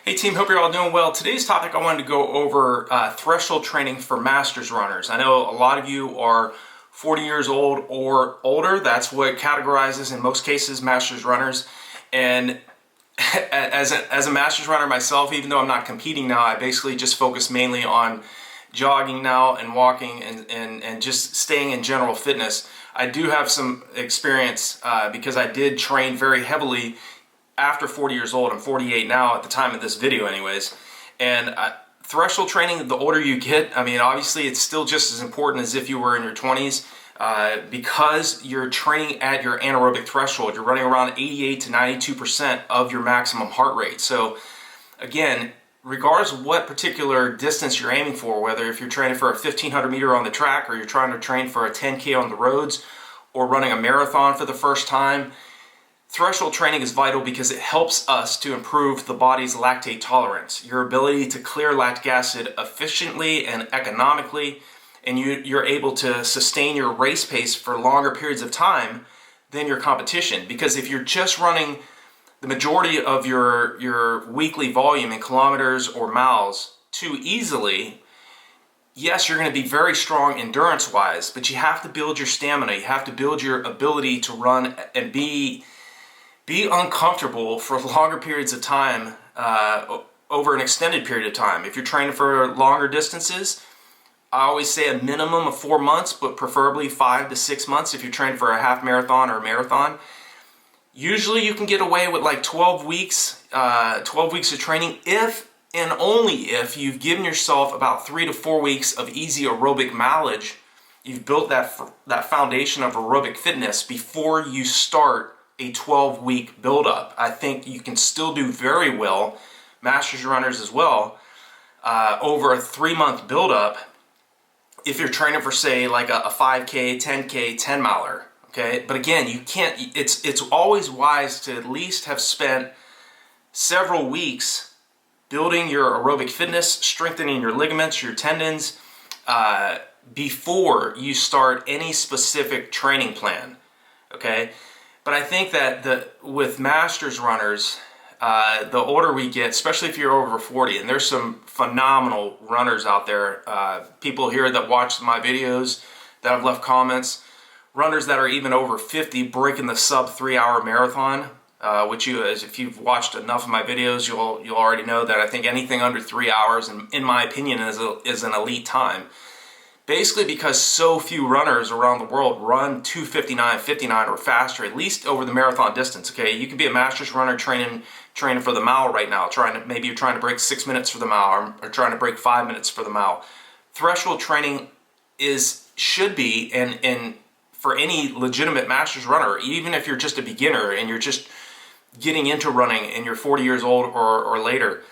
Hey team, hope you're all doing well. Today's topic I wanted to go over threshold training for masters runners. I know a lot of you are 40 years old or older. That's what categorizes in most cases masters runners. And as a masters runner myself, even though I'm not competing now, I basically just focus mainly on jogging now and walking and just staying in general fitness. I do have some experience because I did train very heavily after 40 years old. I'm 48 now at the time of this video anyways. And threshold training, the older you get, I mean, obviously it's still just as important as if you were in your 20s because you're training at your anaerobic threshold. You're running around 88 to 92% of your maximum heart rate. So again, regardless of what particular distance you're aiming for, whether if you're training for a 1500 meter on the track or you're trying to train for a 10K on the roads or running a marathon for the first time, threshold training is vital because it helps us to improve the body's lactate tolerance, your ability to clear lactic acid efficiently and economically, and you're able to sustain your race pace for longer periods of time than your competition. Because if you're just running the majority of your weekly volume in kilometers or miles too easily, yes, you're going to be very strong endurance-wise, but you have to build your stamina. You have to build your ability to run and be uncomfortable for longer periods of time over an extended period of time. If you're training for longer distances, I always say a minimum of 4 months, but preferably 5 to 6 months if you're training for a half marathon or a marathon. Usually you can get away with like 12 weeks of training if and only if you've given yourself about 3 to 4 weeks of easy aerobic mileage. You've built that foundation of aerobic fitness before you start a 12-week buildup. I think you can still do very well, masters runners as well, over a 3-month buildup if you're training for, say, like a 5K, 10K, 10 miler. Okay, but again, you can't. It's always wise to at least have spent several weeks building your aerobic fitness, strengthening your ligaments, your tendons, before you start any specific training plan. Okay. But I think that with masters runners, the older we get, especially if you're over 40, and there's some phenomenal runners out there, people here that watch my videos that have left comments, runners that are even over 50 breaking the sub 3-hour marathon, which if you've watched enough of my videos, you'll already know that I think anything under 3 hours, in my opinion, is an elite time. Basically because so few runners around the world run 2:59, 59 or faster, at least over the marathon distance. Okay, you could be a masters runner training for the mile right now. Maybe you're trying to break 6 minutes for the mile, or trying to break 5 minutes for the mile. Threshold training should be, and for any legitimate masters runner, even if you're just a beginner and you're just getting into running and you're 40 years old or later,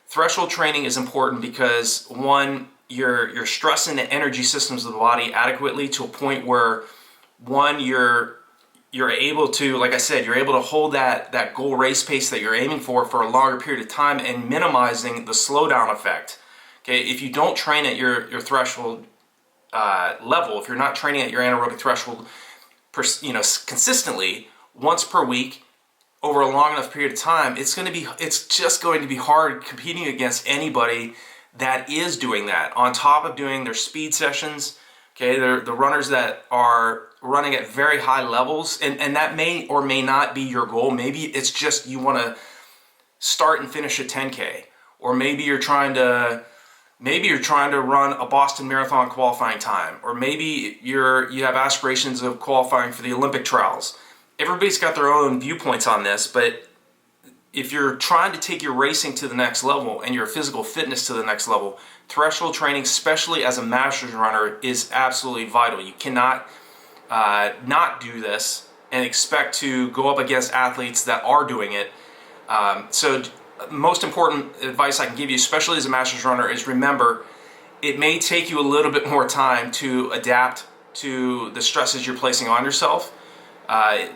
threshold training is important because, one, you're stressing the energy systems of the body adequately to a point where, one, you're able to, like I said, you're able to hold that goal race pace that you're aiming for a longer period of time and minimizing the slowdown effect. Okay, if you don't train at your threshold level, if you're not training at your anaerobic threshold, consistently once per week over a long enough period of time, it's just going to be hard competing against anybody that is doing that, on top of doing their speed sessions. Okay, the runners that are running at very high levels, and that may or may not be your goal. Maybe it's just you want to start and finish a 10K, or maybe you're trying to run a Boston Marathon qualifying time, or maybe you have aspirations of qualifying for the Olympic trials. Everybody's got their own viewpoints on this, but if you're trying to take your racing to the next level and your physical fitness to the next level, threshold training, especially as a masters runner, is absolutely vital. You cannot not do this and expect to go up against athletes that are doing it. So most important advice I can give you, especially as a masters runner, is remember, it may take you a little bit more time to adapt to the stresses you're placing on yourself.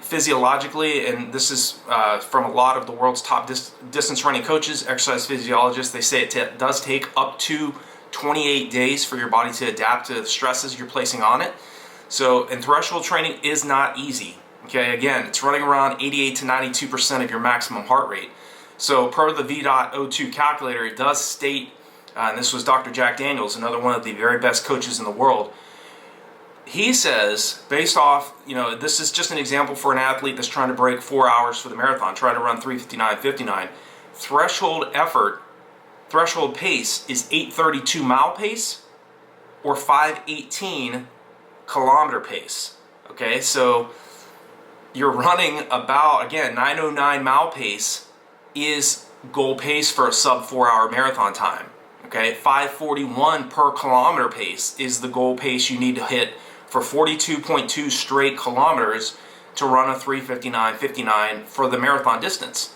Physiologically, and this is from a lot of the world's top distance running coaches, exercise physiologists, they say it does take up to 28 days for your body to adapt to the stresses you're placing on it. So, and threshold training is not easy. Okay, again, it's running around 88 to 92% of your maximum heart rate. So per the V.O2 calculator, it does state, and this was Dr. Jack Daniels, another one of the very best coaches in the world. He says, based off, this is just an example for an athlete that's trying to break 4 hours for the marathon, trying to run 3:59:59. Threshold pace is 8:32 mile pace or 5:18 kilometer pace. Okay, so you're running about, again, 9:09 mile pace is goal pace for a sub 4 hour marathon time. Okay, 5:41 per kilometer pace is the goal pace you need to hit for 42.2 straight kilometers to run a 3:59:59 for the marathon distance.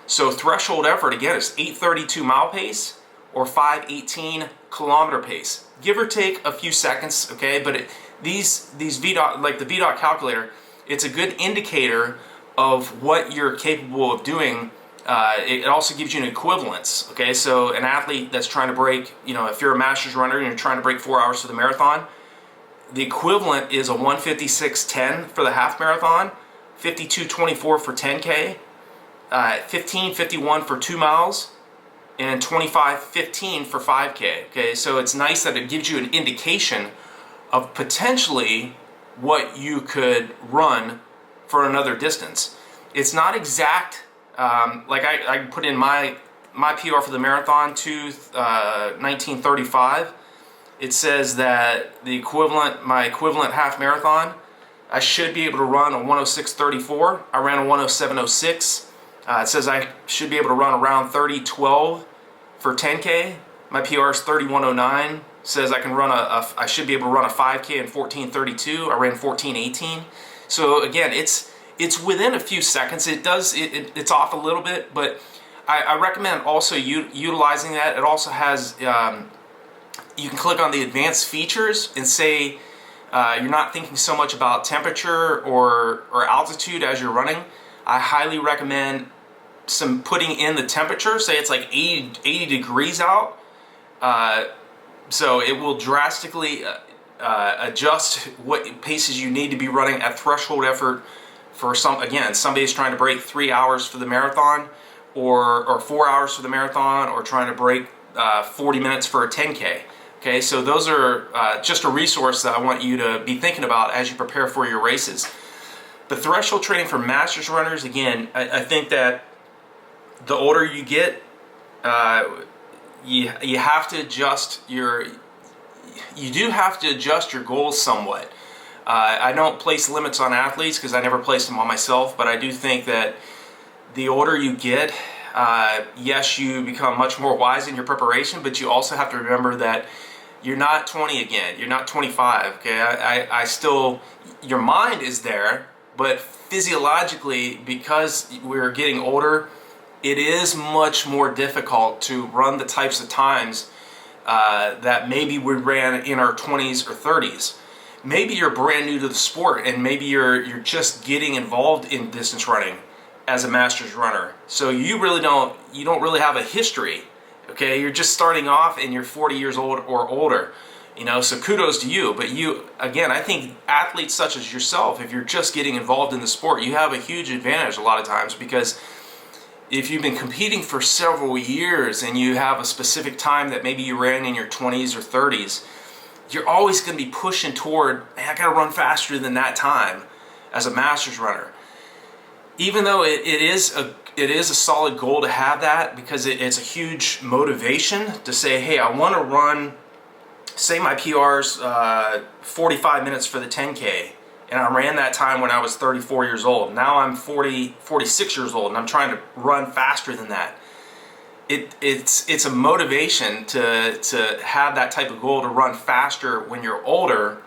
So threshold effort, again, is 8:32 mile pace or 5:18 kilometer pace. Give or take a few seconds, okay? But these VDOT, like the VDOT calculator, it's a good indicator of what you're capable of doing. It also gives you an equivalence, okay? So an athlete that's trying to break, if you're a masters runner and you're trying to break 4 hours for the marathon, the equivalent is a 1:56:10 for the half marathon, 52:24 for 10K, 15:51 for 2 miles, and 25:15 for 5K. Okay, so it's nice that it gives you an indication of potentially what you could run for another distance. It's not exact. Like I put in my PR for the marathon to 19:35. It says that my equivalent half marathon, I should be able to run a 1:06:34. I ran a 1:07:06. It says I should be able to run around 30:12 for 10K. My PR is 31:09. Says I can run I should be able to run a 5K in 14:32. I ran 14:18. So again, it's within a few seconds. It's off a little bit, but I recommend also utilizing that. It also has you can click on the advanced features and say you're not thinking so much about temperature or altitude as you're running. I highly recommend putting in the temperature. Say it's like 80 degrees out. So it will drastically adjust what paces you need to be running at threshold effort for somebody's trying to break 3 hours for the marathon or 4 hours for the marathon or trying to break 40 minutes for a 10K. Okay, so those are just a resource that I want you to be thinking about as you prepare for your races. But threshold training for masters runners, again, I think that the older you get, you have to adjust you do have to adjust your goals somewhat. I don't place limits on athletes because I never placed them on myself, but I do think that the older you get, yes, you become much more wise in your preparation, but you also have to remember that you're not 20 again, you're not 25, okay? I still, your mind is there, but physiologically, because we're getting older, it is much more difficult to run the types of times that maybe we ran in our 20s or 30s. Maybe you're brand new to the sport and maybe you're just getting involved in distance running as a masters runner. So you don't really have a history. Okay, you're just starting off and you're 40 years old or older. So kudos to you. But again, I think athletes such as yourself, if you're just getting involved in the sport, you have a huge advantage a lot of times, because if you've been competing for several years and you have a specific time that maybe you ran in your 20s or 30s, you're always going to be pushing toward, man, I got to run faster than that time as a masters runner. Even though it is a solid goal to have that, because it's a huge motivation to say, hey, I want to run, say my PR's 45 minutes for the 10K, and I ran that time when I was 34 years old. Now I'm 46 years old, and I'm trying to run faster than that. It's a motivation to have that type of goal to run faster when you're older,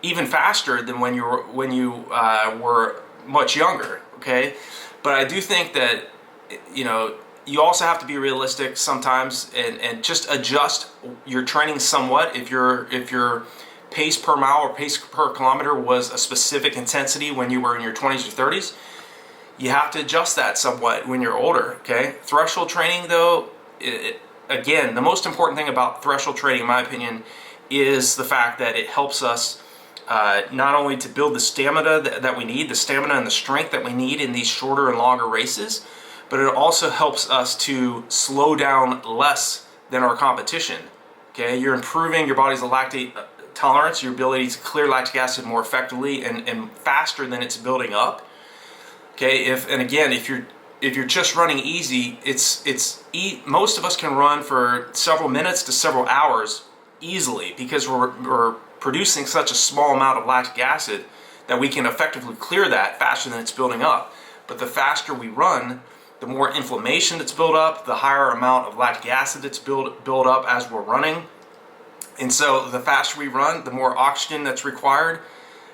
even faster than when you were much younger. Okay, but I do think that you also have to be realistic sometimes and just adjust your training somewhat. If your pace per mile or pace per kilometer was a specific intensity when you were in your 20s or 30s, you have to adjust that somewhat when you're older. Okay, threshold training though, again, the most important thing about threshold training, in my opinion, is the fact that it helps us not only to build the stamina that we need, the stamina and the strength that we need in these shorter and longer races, but it also helps us to slow down less than our competition. Okay, you're improving your body's lactate tolerance, your ability to clear lactic acid more effectively and faster than it's building up. Okay, if you're just running easy, most of us can run for several minutes to several hours easily because we're producing such a small amount of lactic acid that we can effectively clear that faster than it's building up. But the faster we run, the more inflammation that's built up, the higher amount of lactic acid that's built up as we're running. And so the faster we run, the more oxygen that's required.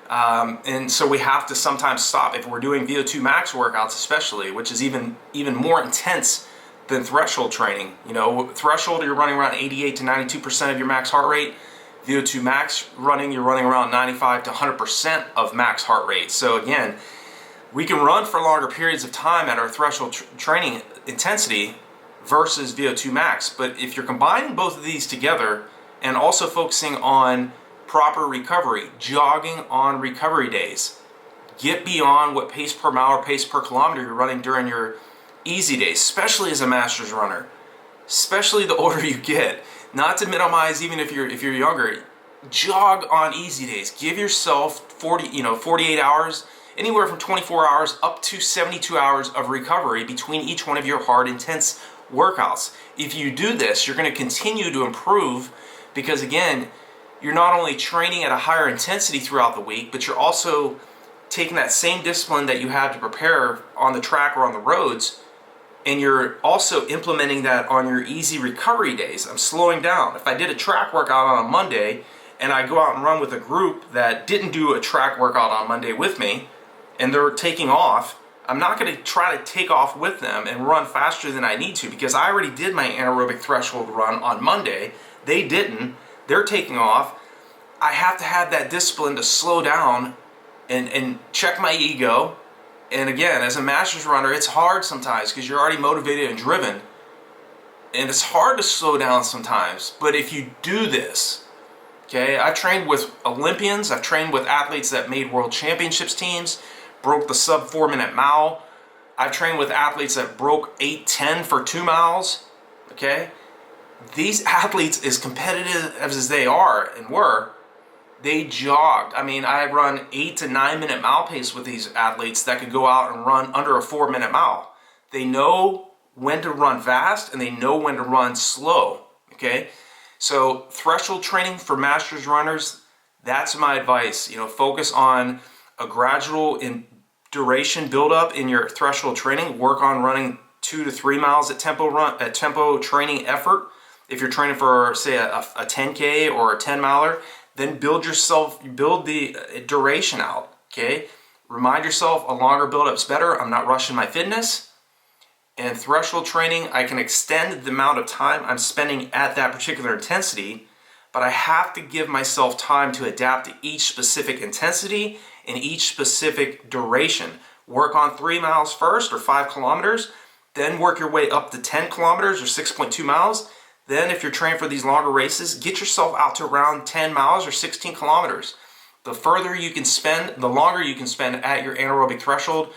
And so we have to sometimes stop if we're doing VO2 max workouts, especially, which is even more intense than threshold training. You know, threshold, you're running around 88 to 92% of your max heart rate. VO2 max running, you're running around 95 to 100% of max heart rate. So again, we can run for longer periods of time at our threshold training intensity versus VO2 max. But if you're combining both of these together and also focusing on proper recovery, jogging on recovery days, get beyond what pace per mile or pace per kilometer you're running during your easy days, especially as a masters runner, especially the older you get. Not to minimize, even if you're younger, jog on easy days. Give yourself 48 hours, anywhere from 24 hours up to 72 hours of recovery between each one of your hard, intense workouts. If you do this, you're going to continue to improve because, again, you're not only training at a higher intensity throughout the week, but you're also taking that same discipline that you have to prepare on the track or on the roads, and you're also implementing that on your easy recovery days. I'm slowing down. If I did a track workout on a Monday and I go out and run with a group that didn't do a track workout on Monday with me and they're taking off, I'm not going to try to take off with them and run faster than I need to because I already did my anaerobic threshold run on Monday. They didn't. They're taking off. I have to have that discipline to slow down and check my ego. And again, as a masters runner, it's hard sometimes because you're already motivated and driven. And it's hard to slow down sometimes. But if you do this, okay, I've trained with Olympians, I've trained with athletes that made world championships teams, broke the sub 4-minute mile. I've trained with athletes that broke 8:10 for 2 miles, okay? These athletes, as competitive as they are and were, they jogged. I mean, I run 8 to 9 minute mile pace with these athletes that could go out and run under a 4-minute mile. They know when to run fast and they know when to run slow, okay? So threshold training for masters runners, that's my advice. You know, focus on a gradual in duration buildup in your threshold training. Work on running 2 to 3 miles at tempo training effort. If you're training for, say, a 10K or a 10 miler, then build the duration out, okay? Remind yourself a longer build-up's better. I'm not rushing my fitness. And threshold training, I can extend the amount of time I'm spending at that particular intensity, but I have to give myself time to adapt to each specific intensity and each specific duration. Work on 3 miles first or 5 kilometers, then work your way up to 10 kilometers or 6.2 miles. Then if you're training for these longer races, get yourself out to around 10 miles or 16 kilometers. The further you can spend, the longer you can spend at your anaerobic threshold,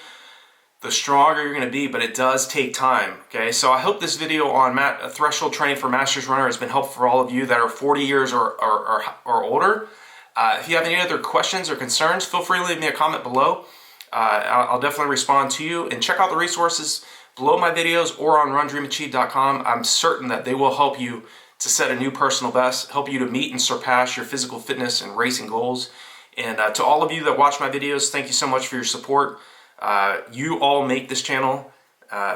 the stronger you're going to be, but it does take time, okay? So I hope this video on threshold training for masters runner has been helpful for all of you that are 40 years or older. If you have any other questions or concerns, feel free to leave me a comment below. I'll definitely respond to you, and check out the resources below my videos or on RunDreamAchieve.com. I'm certain that they will help you to set a new personal best, help you to meet and surpass your physical fitness and racing goals. And to all of you that watch my videos, thank you so much for your support. You all make this channel.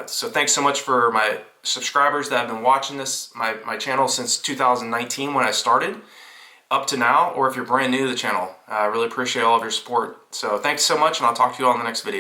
So thanks so much for my subscribers that have been watching my channel since 2019 when I started up to now, or if you're brand new to the channel. I really appreciate all of your support. So thanks so much, and I'll talk to you all in the next video.